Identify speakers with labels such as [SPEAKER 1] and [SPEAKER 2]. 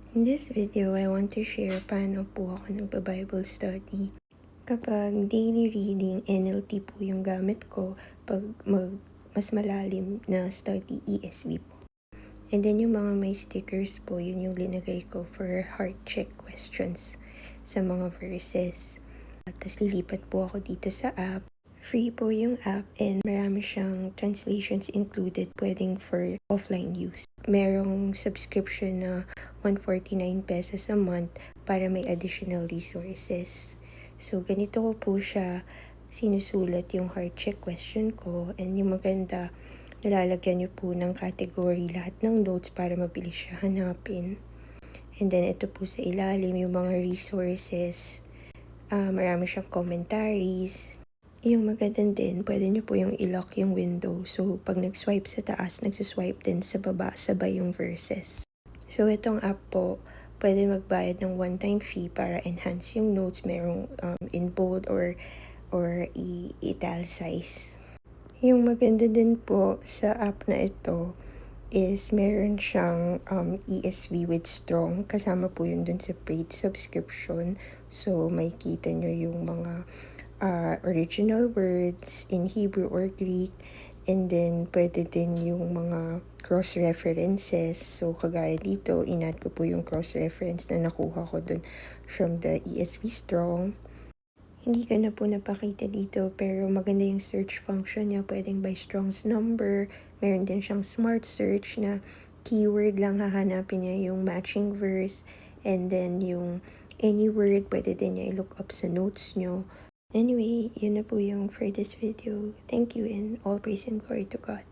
[SPEAKER 1] In this video, I want to share paano po ako nagba-Bible study. Kapag daily reading, NLT po yung gamit ko. Pag mas malalim na study, ESV po. And then yung mga may stickers po, yun yung linagay ko for heart check questions sa mga verses. Tapos lilipat po ako dito sa app. Free po yung app and marami siyang translations included, pwedeng for offline use. Merong subscription na 149 pesos a month para may additional resources. So, ganito ko po siya sinusulat yung heart check question ko, and yung maganda, nalalagyan niyo po ng category lahat ng notes para mabilis siya hanapin. And then, ito po sa ilalim yung mga resources. Marami siyang commentaries. Yung maganda din, pwede nyo po yung i-lock yung window. So, pag nag-swipe sa taas, nagsiswipe din sa baba, sabay yung verses. So, itong app po, pwede magbayad ng one-time fee para enhance yung notes. Merong in bold or i-italicize. Yung maganda din po sa app na ito is meron siyang ESV with Strong. Kasama po yun dun sa paid subscription. So, makikita nyo yung mga original words in Hebrew or Greek, and then pwede din yung mga cross-references. So, kagaya dito, in-add ko po yung cross-reference na nakuha ko dun from the ESV Strong. Hindi ko na po napakita dito, pero maganda yung search function niya. Pwedeng by Strong's number. Meron din siyang smart search na keyword lang hahanapin niya yung matching verse, and then yung any word, pwede din niya i-look up sa notes nyo. Anyway, yun na po yung for this video. Thank you and all praise and glory to God.